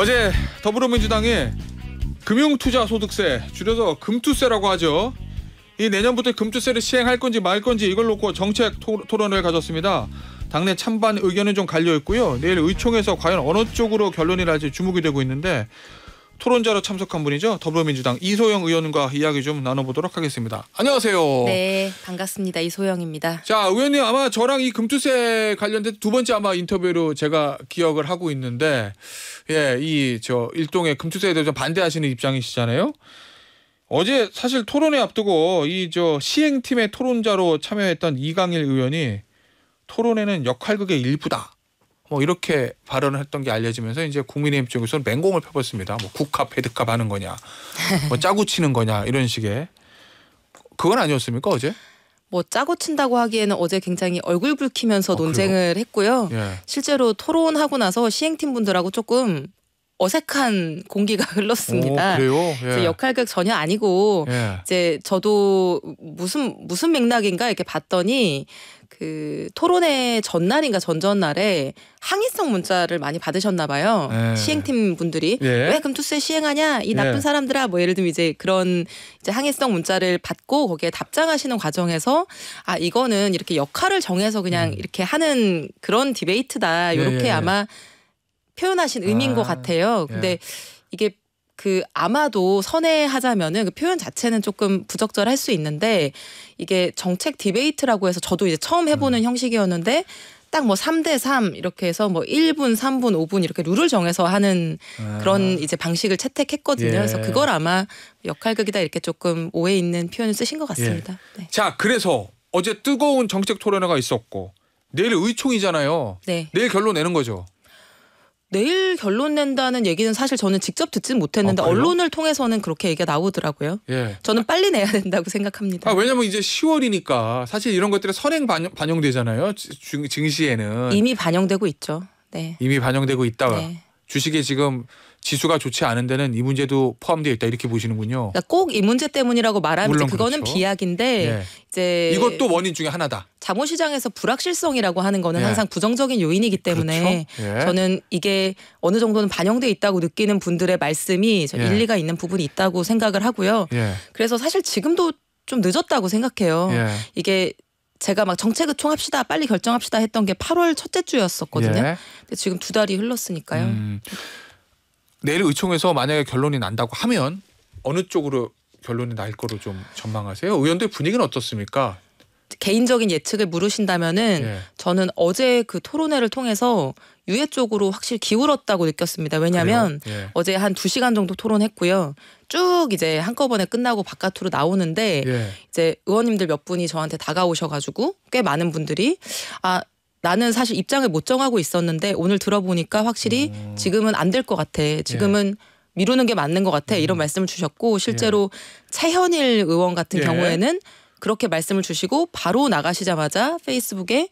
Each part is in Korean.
어제 더불어민주당이 금융투자소득세, 줄여서 금투세라고 하죠. 이 내년부터 금투세를 시행할 건지 말 건지 이걸 놓고 정책 토론을 가졌습니다. 당내 찬반 의견은 좀 갈려 있고요. 내일 의총에서 과연 어느 쪽으로 결론이 날지 주목이 되고 있는데 토론자로 참석한 분이죠. 더불어민주당 이소영 의원과 이야기 좀 나눠보도록 하겠습니다. 안녕하세요. 네, 반갑습니다. 이소영입니다. 자, 의원님 아마 저랑 이 금투세 관련된 두 번째 아마 인터뷰로 제가 기억을 하고 있는데, 이 일동의 금투세에 대해서 반대하시는 입장이시잖아요. 어제 사실 토론회 앞두고 이 시행팀의 토론자로 참여했던 이강일 의원이 토론회는 역할극의 일부다, 뭐 이렇게 발언을 했던 게 알려지면서 이제 국민의힘 쪽에서는 맹공을 펴봤습니다. 뭐 국합, 패드갑 하는 거냐, 뭐 짜고 치는 거냐 이런 식의. 그건 아니었습니까 어제? 뭐 짜고 친다고 하기에는 어제 굉장히 얼굴 붉히면서 논쟁을 했고요. 실제로 토론하고 나서 시행팀 분들하고 조금 어색한 공기가 흘렀습니다. 그래요? 그래서 역할극 전혀 아니고 이제 저도 무슨 맥락인가 이렇게 봤더니 그 토론회 전날인가 전전날에 항의성 문자를 많이 받으셨나 봐요. 시행팀 분들이 왜 금투세 시행하냐 이 나쁜 사람들아, 뭐 예를 들면 이제 그런 이제 항의성 문자를 받고 거기에 답장하시는 과정에서 아 이거는 이렇게 역할을 정해서 그냥 이렇게 하는 그런 디베이트다, 이렇게 아마 표현하신 의미인 것 같아요. 근데 이게 그 아마도 선회하자면은 그 표현 자체는 조금 부적절할 수 있는데, 이게 정책 디베이트라고 해서 저도 이제 처음 해보는 형식이었는데 딱 뭐 3대3 이렇게 해서 뭐 1분, 3분, 5분 이렇게 룰을 정해서 하는 그런 이제 방식을 채택했거든요. 그래서 그걸 아마 역할극이다 이렇게 조금 오해 있는 표현을 쓰신 것 같습니다. 네. 자, 그래서 어제 뜨거운 정책 토론회가 있었고 내일 의총이잖아요. 내일 결론 내는 거죠. 내일 결론 낸다는 얘기는 사실 저는 직접 듣진 못했는데 언론을 통해서는 그렇게 얘기가 나오더라고요. 저는 빨리 내야 된다고 생각합니다. 왜냐면 이제 10월이니까 사실 이런 것들이 선행 반영되잖아요. 증시에는. 이미 반영되고 있죠. 네. 이미 반영되고 있다가 주식에 지금 지수가 좋지 않은 데는 이 문제도 포함되어 있다, 이렇게 보시는군요. 그러니까 꼭 이 문제 때문이라고 말하면 물론 그거는 그렇죠. 비약인데 이제 이것도 원인 중에 하나다. 자본시장에서 불확실성이라고 하는 거는 항상 부정적인 요인이기 때문에 저는 이게 어느 정도는 반영돼 있다고 느끼는 분들의 말씀이 일리가 있는 부분이 있다고 생각을 하고요. 그래서 사실 지금도 좀 늦었다고 생각해요. 이게 제가 막 정책을 총합시다, 빨리 결정합시다 했던 게 8월 첫째 주였었거든요. 근데 지금 2달이 흘렀으니까요. 내일 의총에서 만약에 결론이 난다고 하면 어느 쪽으로 결론이 날 거로 좀 전망하세요? 의원들 분위기는 어떻습니까? 개인적인 예측을 물으신다면은 저는 어제 그 토론회를 통해서 유예 쪽으로 확실히 기울었다고 느꼈습니다. 왜냐하면 어제 한 2시간 정도 토론했고요. 쭉 이제 한꺼번에 끝나고 바깥으로 나오는데 이제 의원님들 몇 분이 저한테 다가오셔가지고 꽤 많은 분들이 나는 사실 입장을 못 정하고 있었는데 오늘 들어보니까 확실히 지금은 안 될 것 같아. 지금은 미루는 게 맞는 것 같아. 이런 말씀을 주셨고, 실제로 최현일 의원 같은 경우에는 그렇게 말씀을 주시고 바로 나가시자마자 페이스북에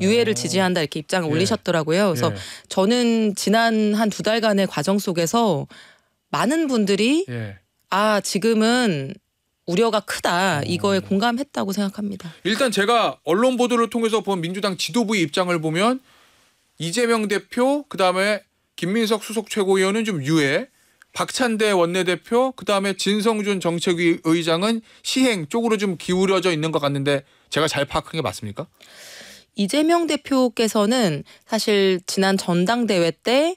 유예를 지지한다 이렇게 입장을 올리셨더라고요. 그래서 저는 지난 한 2달간의 과정 속에서 많은 분들이 지금은 우려가 크다, 이거에 공감했다고 생각합니다. 일단 제가 언론 보도를 통해서 본 민주당 지도부의 입장을 보면 이재명 대표, 그다음에 김민석 수석 최고위원은 좀 유예, 박찬대 원내대표, 그다음에 진성준 정책위 의장은 시행 쪽으로 좀 기울어져 있는 것 같는데 제가 잘 파악한 게 맞습니까? 이재명 대표께서는 사실 지난 전당대회 때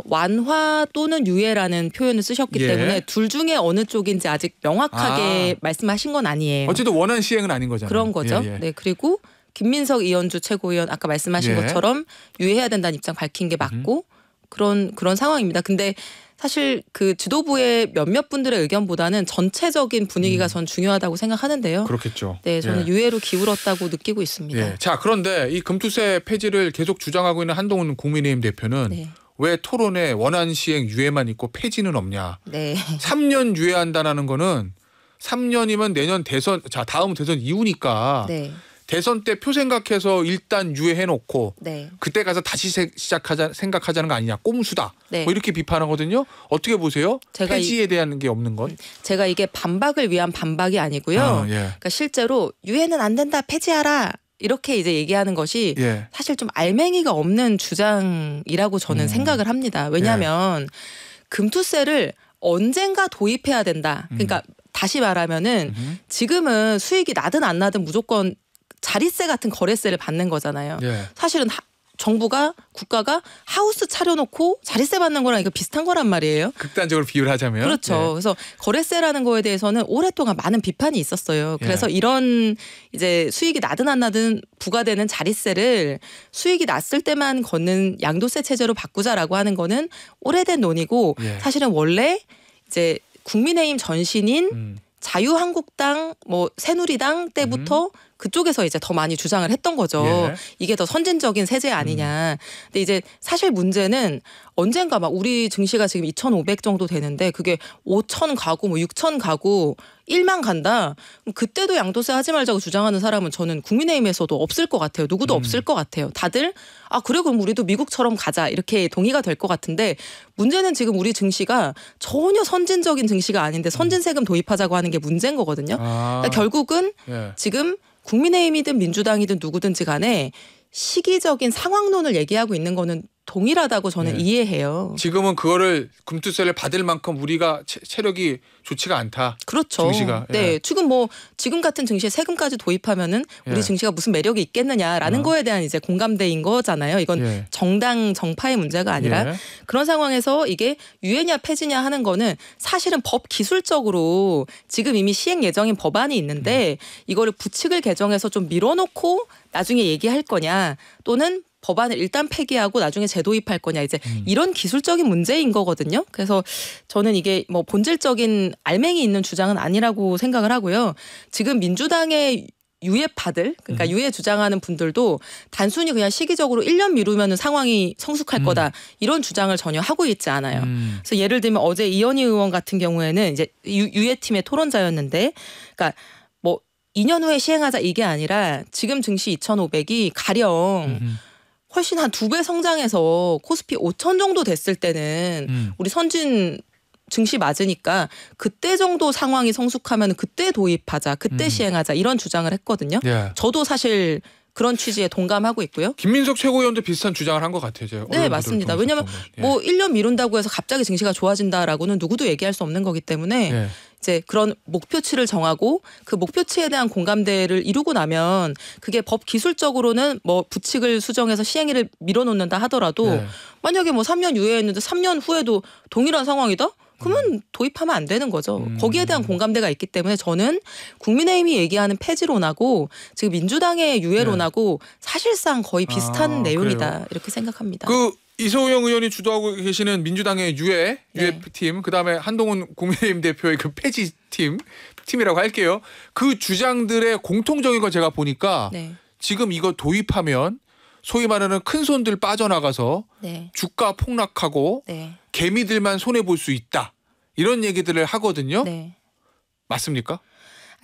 완화 또는 유예라는 표현을 쓰셨기 때문에 둘 중에 어느 쪽인지 아직 명확하게 말씀하신 건 아니에요. 어쨌든 원한 시행은 아닌 거잖아요. 그런 거죠. 네, 그리고 김민석 이현주 최고위원 아까 말씀하신 것처럼 유예해야 된다는 입장 밝힌 게 맞고 그런 상황입니다. 근데 사실 그 지도부의 몇몇 분들의 의견보다는 전체적인 분위기가 전 중요하다고 생각하는데요. 그렇겠죠. 네, 저는 유예로 기울었다고 느끼고 있습니다. 자, 그런데 이 금투세 폐지를 계속 주장하고 있는 한동훈 국민의힘 대표는 왜 토론에 원안 시행 유예만 있고 폐지는 없냐. 3년 유예한다는 거는 3년이면 내년 대선, 다음 대선 이후니까 대선 때 표 생각해서 일단 유예해놓고 그때 가서 다시 생각하자는 거 아니냐. 꼼수다. 뭐 이렇게 비판하거든요. 어떻게 보세요? 폐지에 대한 게 없는 건? 제가 이게 반박을 위한 반박이 아니고요. 그러니까 실제로 유예는 안 된다, 폐지하라. 이렇게 이제 얘기하는 것이 예. 사실 좀 알맹이가 없는 주장이라고 저는 생각을 합니다. 왜냐하면 금투세를 언젠가 도입해야 된다. 그러니까 다시 말하면은 지금은 수익이 나든 안 나든 무조건 자리세 같은 거래세를 받는 거잖아요. 예. 사실은 정부가 국가가 하우스 차려놓고 자리세 받는 거랑 이거 비슷한 거란 말이에요. 극단적으로 비유를 하자면. 그렇죠. 예. 그래서 거래세라는 거에 대해서는 오랫동안 많은 비판이 있었어요. 그래서 이런 이제 수익이 나든 안 나든 부과되는 자리세를 수익이 났을 때만 걷는 양도세 체제로 바꾸자라고 하는 거는 오래된 논의고 사실은 원래 이제 국민의힘 전신인 자유한국당 뭐 새누리당 때부터 그쪽에서 이제 더 많이 주장을 했던 거죠. 예. 이게 더 선진적인 세제 아니냐. 근데 이제 사실 문제는 언젠가 막 우리 증시가 지금 2,500 정도 되는데 그게 5,000 가고 뭐 6,000 가고 1만 간다. 그럼 그때도 양도세 하지 말자고 주장하는 사람은 저는 국민의힘에서도 없을 것 같아요. 누구도 없을 것 같아요. 다들 그래 그럼 우리도 미국처럼 가자 이렇게 동의가 될 것 같은데 문제는 지금 우리 증시가 전혀 선진적인 증시가 아닌데 선진세금 도입하자고 하는 게 문제인 거거든요. 그러니까 결국은 지금 국민의힘이든 민주당이든 누구든지 간에 시기적인 상황론을 얘기하고 있는 거는 동일하다고 저는 이해해요. 지금은 그거를 금투세를 받을 만큼 우리가 체력이 좋지가 않다. 그렇죠. 증시가. 네, 지금 같은 증시에 세금까지 도입하면은 우리 증시가 무슨 매력이 있겠느냐라는 거에 대한 이제 공감대인 거잖아요. 이건 정당 정파의 문제가 아니라 그런 상황에서 이게 유예냐 폐지냐 하는 거는 사실은 법 기술적으로 지금 이미 시행 예정인 법안이 있는데 이거를 부칙을 개정해서 좀 밀어놓고 나중에 얘기할 거냐 또는 법안을 일단 폐기하고 나중에 재도입할 거냐 이제 이런 기술적인 문제인 거거든요. 그래서 저는 이게 뭐 본질적인 알맹이 있는 주장은 아니라고 생각을 하고요. 지금 민주당의 유예파들 그러니까 유예 주장하는 분들도 단순히 그냥 시기적으로 1년 미루면 상황이 성숙할 거다 이런 주장을 전혀 하고 있지 않아요. 그래서 예를 들면 어제 이현희 의원 같은 경우에는 이제 유예팀의 토론자였는데 그러니까 뭐 2년 후에 시행하자 이게 아니라 지금 증시 2,500이 가령 훨씬 한 2배 성장해서 코스피 5,000 정도 됐을 때는 우리 선진 증시 맞으니까 그때 정도 상황이 성숙하면 그때 도입하자, 그때 시행하자 이런 주장을 했거든요. 저도 사실 그런 취지에 동감하고 있고요. 김민석 최고위원도 비슷한 주장을 한 것 같아요. 제가 네, 맞습니다. 왜냐하면 뭐 1년 미룬다고 해서 갑자기 증시가 좋아진다라고는 누구도 얘기할 수 없는 거기 때문에 이제 그런 목표치를 정하고 그 목표치에 대한 공감대를 이루고 나면 그게 법 기술적으로는 뭐 부칙을 수정해서 시행일을 밀어놓는다 하더라도 만약에 뭐 3년 유예했는데 3년 후에도 동일한 상황이다? 그러면 도입하면 안 되는 거죠. 거기에 대한 공감대가 있기 때문에 저는 국민의힘이 얘기하는 폐지론하고 지금 민주당의 유예론하고 사실상 거의 비슷한 내용이다. 그래요? 이렇게 생각합니다. 그 이소영 의원이 주도하고 계시는 민주당의 유예팀 그다음에 한동훈 국민의힘 대표의 그 폐지팀이라고 할게요. 그 주장들의 공통적인 거 제가 보니까 지금 이거 도입하면 소위 말하는 큰 손들 빠져나가서 주가 폭락하고 개미들만 손해볼 수 있다. 이런 얘기들을 하거든요. 맞습니까?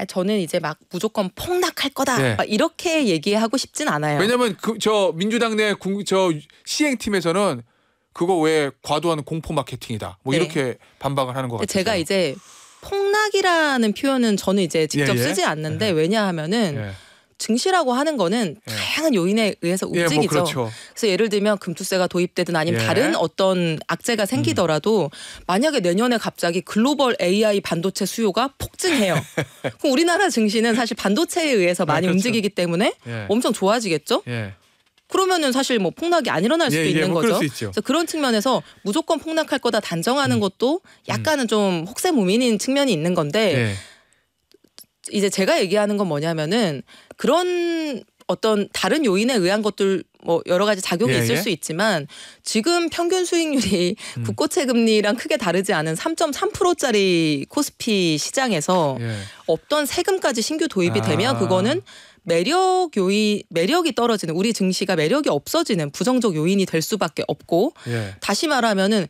저는 이제 막 무조건 폭락할 거다 막 이렇게 얘기하고 싶진 않아요. 왜냐하면 저 민주당 내 저 시행팀에서는 그거 왜 과도한 공포 마케팅이다. 뭐 이렇게 반박을 하는 것 같아요. 제가 이제 폭락이라는 표현은 저는 이제 직접 쓰지 않는데 왜냐하면은 증시라고 하는 거는 다양한 요인에 의해서 움직이죠. 뭐 그렇죠. 그래서 예를 들면 금투세가 도입되든 아니면 다른 어떤 악재가 생기더라도 만약에 내년에 갑자기 글로벌 AI 반도체 수요가 폭증해요. 그럼 우리나라 증시는 사실 반도체에 의해서 많이 움직이기 때문에 엄청 좋아지겠죠. 그러면은 사실 뭐 폭락이 안 일어날 수도 있는 뭐 거죠. 그래서 그런 측면에서 무조건 폭락할 거다 단정하는 것도 약간은 좀 혹세무민인 측면이 있는 건데 이제 제가 얘기하는 건 뭐냐면은 그런 어떤 다른 요인에 의한 것들 뭐 여러 가지 작용이 있을 수 있지만 지금 평균 수익률이 국고채 금리랑 크게 다르지 않은 3.3%짜리 코스피 시장에서 없던 세금까지 신규 도입이 되면 그거는 매력이 떨어지는 우리 증시가 매력이 없어지는 부정적 요인이 될 수밖에 없고 다시 말하면은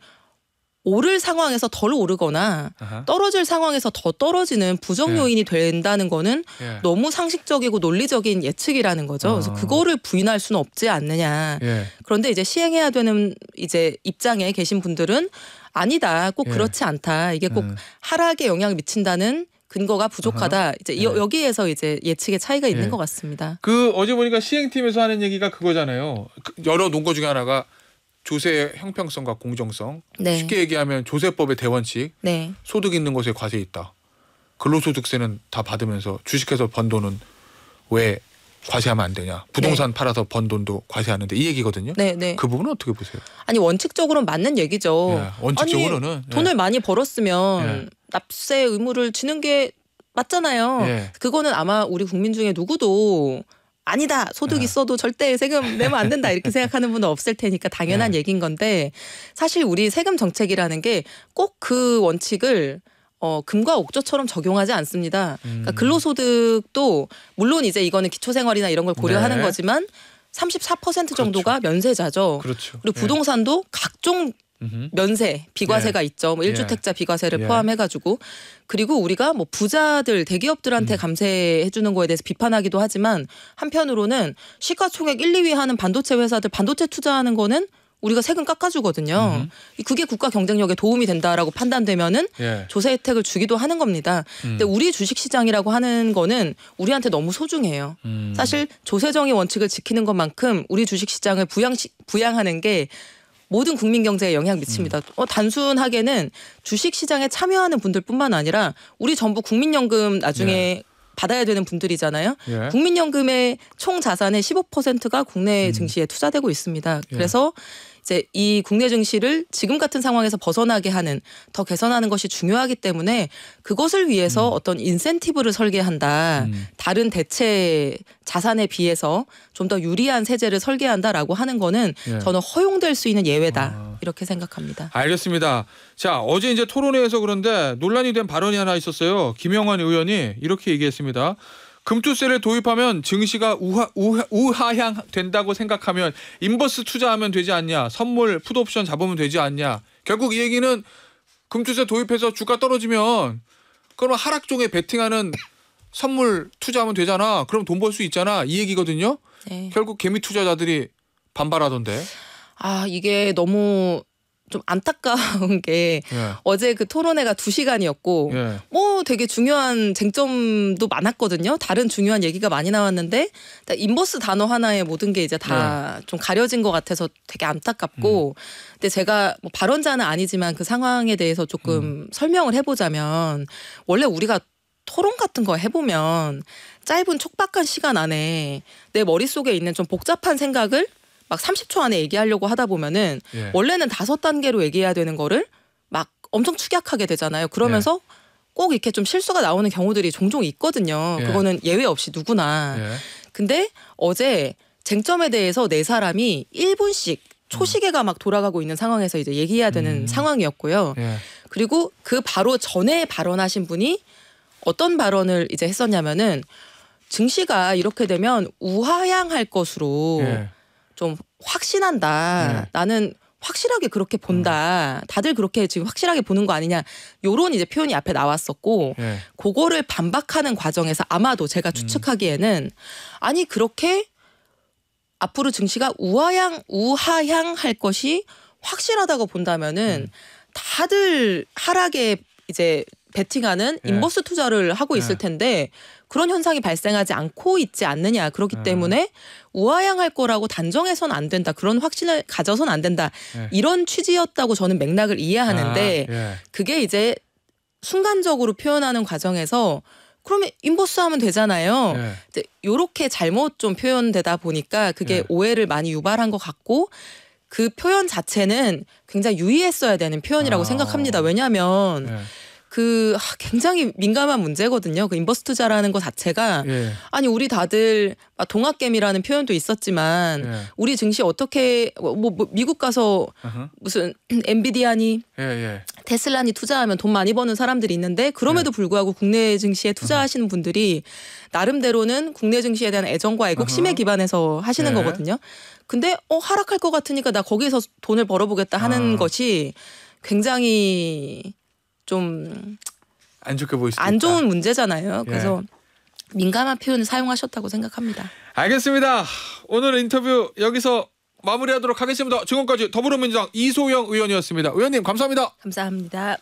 오를 상황에서 덜 오르거나 떨어질 상황에서 더 떨어지는 부정 요인이 된다는 거는 너무 상식적이고 논리적인 예측이라는 거죠. 그래서 그거를 부인할 수는 없지 않느냐. 그런데 이제 시행해야 되는 이제 입장에 계신 분들은 아니다. 꼭 그렇지 않다. 이게 꼭 하락에 영향을 미친다는 그 근거가 부족하다. 이제 여기에서 이제 예측의 차이가 있는 것 같습니다. 그 어제 보니까 시행팀에서 하는 얘기가 그거잖아요. 여러 논거 중에 하나가 조세의 형평성과 공정성. 네. 쉽게 얘기하면 조세법의 대원칙. 네. 소득 있는 곳에 과세 있다. 근로소득세는 다 받으면서 주식해서 번 돈은 왜 과세하면 안 되냐. 부동산 팔아서 번 돈도 과세하는데 이 얘기거든요. 네. 그 부분은 어떻게 보세요? 아니 원칙적으로는 맞는 얘기죠. 원칙적으로는. 아니, 돈을 많이 벌었으면 납세 의무를 지는 게 맞잖아요. 그거는 아마 우리 국민 중에 누구도 아니다. 소득 있어도 절대 세금 내면 안 된다. 이렇게 생각하는 분은 없을 테니까 당연한 얘기인 건데 사실 우리 세금 정책이라는 게 꼭 그 원칙을 금과 옥조처럼 적용하지 않습니다. 그러니까 근로소득도 물론 이제 이거는 기초생활이나 이런 걸 고려하는 거지만 34% 정도가 면세자죠. 그렇죠. 그리고 부동산도 각종 면세, 비과세가 있죠. 뭐 1주택자 비과세를 포함해가지고 그리고 우리가 뭐 부자들, 대기업들한테 감세해 주는 거에 대해서 비판하기도 하지만 한편으로는 시가총액 1, 2위 하는 반도체 회사들 반도체 투자하는 거는 우리가 세금 깎아주거든요. 그게 국가 경쟁력에 도움이 된다라고 판단되면은 조세 혜택을 주기도 하는 겁니다. 근데 우리 주식시장이라고 하는 거는 우리한테 너무 소중해요. 사실 조세정의 원칙을 지키는 것만큼 우리 주식시장을 부양하는 게 모든 국민 경제에 영향 미칩니다. 단순하게는 주식시장에 참여하는 분들뿐만 아니라 우리 전부 국민연금 나중에 받아야 되는 분들이잖아요. 국민연금의 총 자산의 15%가 국내 증시에 투자되고 있습니다. 그래서 이제 이 국내 증시를 지금 같은 상황에서 벗어나게 하는 더 개선하는 것이 중요하기 때문에 그것을 위해서 어떤 인센티브를 설계한다. 다른 대체 자산에 비해서 좀 더 유리한 세제를 설계한다라고 하는 거는 저는 허용될 수 있는 예외다. 이렇게 생각합니다. 알겠습니다. 자, 어제 이제 토론회에서 그런데 논란이 된 발언이 하나 있었어요. 김영환 의원이 이렇게 얘기했습니다. 금투세를 도입하면 증시가 우하향 된다고 생각하면 인버스 투자하면 되지 않냐. 선물 풋옵션 잡으면 되지 않냐. 결국 이 얘기는 금투세 도입해서 주가 떨어지면 그러면 하락종에 베팅하는 선물 투자하면 되잖아. 그럼 돈 벌 수 있잖아. 이 얘기거든요. 결국 개미 투자자들이 반발하던데. 이게 너무 좀 안타까운 게 어제 그 토론회가 2시간이었고 뭐 되게 중요한 쟁점도 많았거든요. 다른 중요한 얘기가 많이 나왔는데 인버스 단어 하나에 모든 게 이제 다 좀 가려진 것 같아서 되게 안타깝고 근데 제가 뭐 발언자는 아니지만 그 상황에 대해서 조금 설명을 해보자면 원래 우리가 토론 같은 거 해보면 짧은 촉박한 시간 안에 내 머릿속에 있는 좀 복잡한 생각을 막 30초 안에 얘기하려고 하다 보면은 원래는 5단계로 얘기해야 되는 거를 막 엄청 축약하게 되잖아요. 그러면서 꼭 이렇게 좀 실수가 나오는 경우들이 종종 있거든요. 그거는 예외 없이 누구나. 근데 어제 쟁점에 대해서 4사람이 1분씩 초시계가 막 돌아가고 있는 상황에서 이제 얘기해야 되는 상황이었고요. 그리고 그 바로 전에 발언하신 분이 어떤 발언을 이제 했었냐면은 증시가 이렇게 되면 우하향할 것으로 좀 확신한다. 나는 확실하게 그렇게 본다. 다들 그렇게 지금 확실하게 보는 거 아니냐. 요런 이제 표현이 앞에 나왔었고 그거를 반박하는 과정에서 아마도 제가 추측하기에는 아니 그렇게 앞으로 증시가 우하향할 것이 확실하다고 본다면은 다들 하락에 이제 베팅하는 인버스 투자를 하고 있을 텐데 그런 현상이 발생하지 않고 있지 않느냐. 그렇기 때문에 우하향할 거라고 단정해서는 안 된다. 그런 확신을 가져서는 안 된다. 이런 취지였다고 저는 맥락을 이해하는데 그게 이제 순간적으로 표현하는 과정에서 그러면 인버스 하면 되잖아요. 이제 요렇게 잘못 좀 표현되다 보니까 그게 오해를 많이 유발한 것 같고 그 표현 자체는 굉장히 유의했어야 되는 표현이라고 생각합니다. 왜냐하면 그 굉장히 민감한 문제거든요. 그 인버스 투자라는 것 자체가 아니 우리 다들 동학개미라는 표현도 있었지만 우리 증시 어떻게 뭐 미국 가서 무슨 엔비디아니 테슬라니 투자하면 돈 많이 버는 사람들이 있는데 그럼에도 불구하고 국내 증시에 투자하시는 분들이 나름대로는 국내 증시에 대한 애정과 애국심에 기반해서 하시는 거거든요. 근데 하락할 것 같으니까 나 거기서 돈을 벌어보겠다 하는 것이 굉장히 좀 안 좋게 보일 수도 안 있다. 좋은 문제잖아요. 그래서 민감한 표현을 사용하셨다고 생각합니다. 알겠습니다. 오늘 인터뷰 여기서 마무리하도록 하겠습니다. 지금까지 더불어민주당 이소영 의원이었습니다. 의원님 감사합니다. 감사합니다.